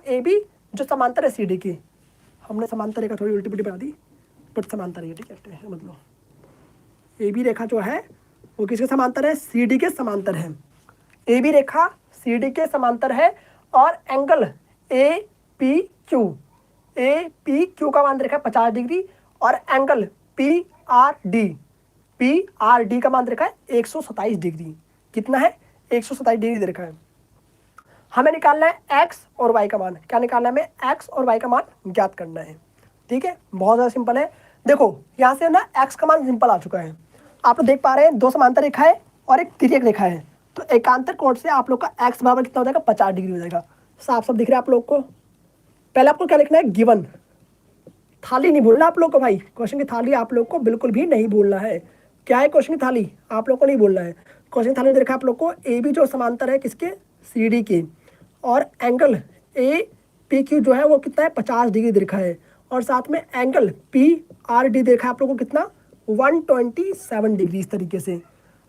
A B जो समांतर है सी डी की, हमने समांतर रेखा थोड़ी उल्टी पुल्टी बना दी बट समांतर है, ठीक है, मतलब ए बी रेखा जो है वो किसके समांतर है, सी डी के समांतर है। A B Rekha C D के समांतर है और एंगल ए पी क्यू का मान रखा है 50 डिग्री और एंगल पी आर डी का मान रखा है 127 डिग्री। कितना है, 127 डिग्री दे रखा है। हमें निकालना है एक्स और वाई का मान। क्या निकालना है हमें, एक्स और वाई का मान ज्ञात करना है। ठीक है, बहुत ज़्यादा सिंपल है। देखो यहाँ से ना एक्स का मान सिंपल आ चुका है, आप लोग देख पा रहे हैं 2 समांतर रेखा है और एक तिर्यक रेखा है, तो एकांतर कोण से आप लोग का एक्स बराबर कितना हो जाएगा, 50 डिग्री हो जाएगा। साफ साफ दिख रहा है आप लोग को। पहले आपको क्या लिखना है, गिवन, थाली नहीं भूलना आप लोग को भाई, क्वेश्चन की थाली आप लोग को बिल्कुल भी नहीं भूलना है। क्या है क्वेश्चन की थाली, आप लोग को नहीं भूलना है। क्वेश्चन की थाली में देखा आप लोग को ए बी जो समांतर है किसके, सी डी के, और एंगल ए पी क्यू जो है वो कितना है, 50 डिग्री देखा है, और साथ में एंगल पी आर डी देखा है आप लोग को कितना, 127 डिग्री। इस तरीके से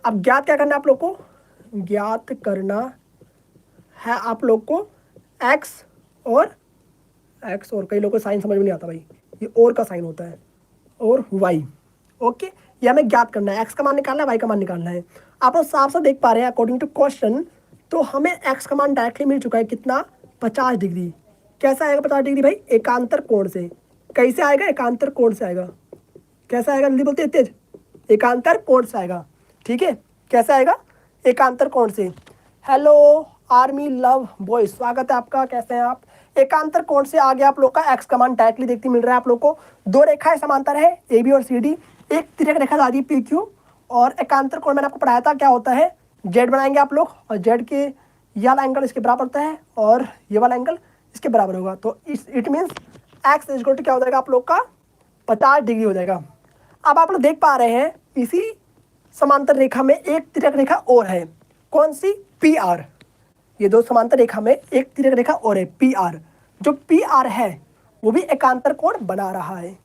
अब ज्ञात क्या करना है आप लोग को, ज्ञात करना है आप लोग को एक्स और कई लोगों को साइन समझ में नहीं आता भाई, ये और का साइन होता है, और वाई। ओके, ये हमें ज्ञात करना है, एक्स का मान निकालना है, वाई का मान निकालना है। आप लोग साफ साफ देख पा रहे हैं अकॉर्डिंग टू क्वेश्चन, तो हमें एक्स का मान डायरेक्टली मिल चुका है कितना, 50 डिग्री। कैसा आएगा 50 डिग्री भाई, एकांतर कोण से। कैसे आएगा, एकांतर कोण से आएगा। कैसा आएगा, जल्दी बोलते हैं तेज, एकांतर कोण से आएगा। ठीक है, कैसे आएगा, एकांतर कोण से। हेलो आर्मी लव बॉय, स्वागत है आपका, कैसे हैं आप। एकांतर कोण से आगे आप लोग का एक्स का मान डायरेक्टली देखते मिल रहा है आप लोग को। 2 रेखाएं समांतर है ए बी और सी डी, एक तिर्यक रेखा दा दी पी क्यू, और एकांतर कोण मैंने आपको पढ़ाया था क्या होता है, जेड बनाएंगे आप लोग, और जेड के ये वाला एंगल इसके बराबर होता है और ये वाला एंगल इसके बराबर होगा, तो it means x is equal to क्या हो जाएगा आप लोग का, 50 डिग्री हो जाएगा। अब आप लोग देख पा रहे हैं इसी समांतर रेखा में एक तिर्यक रेखा और है, कौन सी, पी आर। ये 2 समांतर रेखा में एक तिर्यक रेखा और है पी आर। जो पी आर है वो भी एकांतर कोण बना रहा है।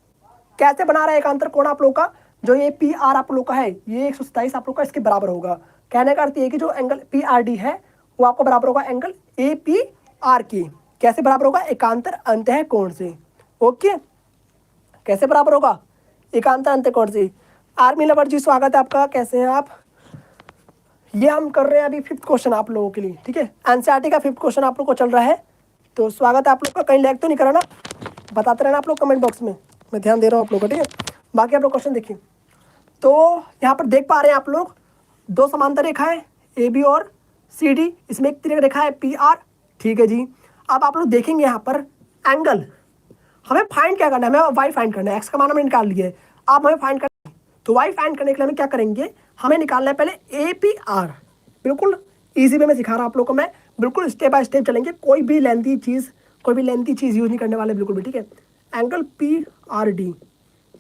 कैसे बना रहा है एकांतर कोण आप लोग का, जो ये पी आर आप लोग का है ये 127 आप लोग का इसके बराबर होगा। कहने का अर्थ ये कि जो एंगल पी आर डी है वो आपको बराबर होगा एंगल ए पी आर की। कैसे बराबर होगा, एकांतर अंतः कोण से। ओके, कैसे बराबर होगा, एकांतर अंतः कोण से। आर्मी लवर जी स्वागत है आपका, कैसे हैं आप। ये हम कर रहे हैं अभी 5th क्वेश्चन आप लोगों के लिए। ठीक है, एनसीईआरटी का 5th क्वेश्चन आप लोग को चल रहा है, तो स्वागत है आप लोग का। कहीं लैग तो नहीं करा ना, बताते रहना आप लोग कमेंट बॉक्स में, मैं ध्यान दे रहा हूँ आप लोग को। ठीक है, बाकी आप लोग क्वेश्चन देखिए। तो यहाँ पर देख पा रहे हैं आप लोग 2 समांतर रेखा है ए बी और सी डी, इसमें एक तिर्यक रेखा है पी आर। ठीक है जी, अब आप लोग देखेंगे यहाँ पर एंगल, हमें फाइंड क्या करना है, हमें वाई फाइंड करना है। एक्स का मान हमने निकाल लिया है, अब हमें फाइंड करना है, तो वाई फाइंड करने के लिए हमें क्या करेंगे, हमें निकालना है पहले ए पी आर। बिल्कुल ईजी वे में सिखा रहा हूँ आप लोग को मैं, बिल्कुल स्टेप बाय स्टेप चलेंगे, कोई भी लेंथी चीज़ यूज नहीं करने वाले बिल्कुल भी। ठीक है, एंगल पी आर डी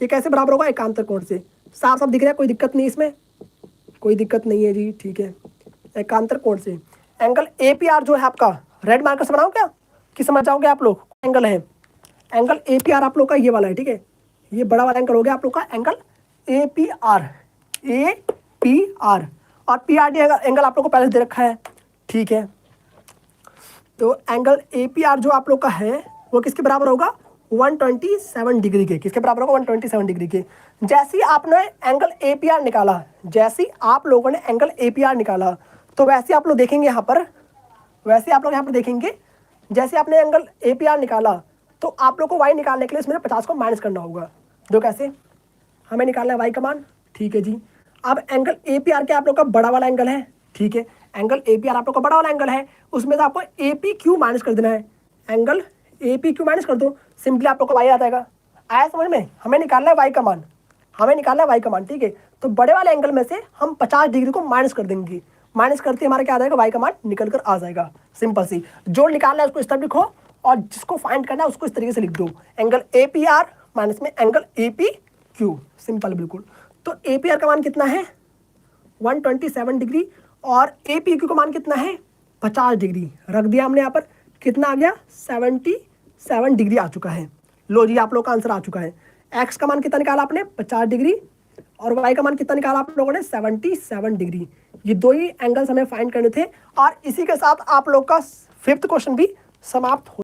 ये कैसे बराबर होगा, एकांतर कोण से। साफ साफ दिख रहा है, कोई दिक्कत नहीं इसमें, कोई दिक्कत नहीं है जी। ठीक है, एकांतर कोण से एंगल ए पी आर जो है आपका, रेड मार्कर से बनाओ क्या कि समझ जाओगे आप लोग। एंगल है, एंगल ए पी आर आप लोग का ये वाला है। ठीक है, ये बड़ा वाला एंगल हो गया आप लोग का एंगल ए पी आर, और पी आर डी एंगल आप लोग को पहले दे रखा है। ठीक है, तो एंगल ए पी आर जो आप लोग का है वो किसके बराबर होगा, 127 डिग्री के। किसके बराबर होगा, 127 डिग्री के। जैसे ही आपने एंगल ए पी आर निकाला, जैसे आप लोगों ने एंगल ए पी आर निकाला, तो वैसे आप लोग देखेंगे यहाँ पर, देखेंगे जैसे आपने एंगल ए पी आर निकाला, तो आप लोग को वाई निकालने के लिए इसमें 50 को माइनस करना होगा। जो कैसे, हमें निकालना है वाई का मान। ठीक है जी, अब एंगल ए पी आर क्या आप लोग का बड़ा वाला एंगल है। ठीक है, एंगल ए पी आर आप लोग का बड़ा वाला एंगल है, उसमें से आपको ए पी क्यू माइनस कर देना है। Angle A P Q minus कर दो, सिंपली आप लोग को वाई आ जाएगा। आया समझ में, हमें निकालना है वाई का मान। ठीक है, तो बड़े वाले एंगल में से हम 50 डिग्री को माइनस कर देंगे, माइनस करते हमारा क्या आ जाएगा, वाई का मान निकल कर आ जाएगा। सिंपल सी, जो निकालना है उसको इस तरह लिखो और जिसको फाइंड करना है उसको इस तरीके से लिख दो, angle A P R minus में angle A P Q. Simple बिल्कुल। तो ए पी आर का मान कितना है, 127 डिग्री, और ए पी क्यू का मान कितना है, 50 डिग्री। रख दिया हमने यहाँ पर, कितना आ गया, 77 डिग्री आ चुका है। लो जी, आप लोग का आंसर आ चुका है। एक्स का मान कितना निकाला आपने, 50 डिग्री, और वाई का मान कितना निकाला आप लोगों ने, 77 डिग्री। ये 2 ही एंगल्स हमें फाइंड करने थे, और इसी के साथ आप लोग का 5th क्वेश्चन भी समाप्त हो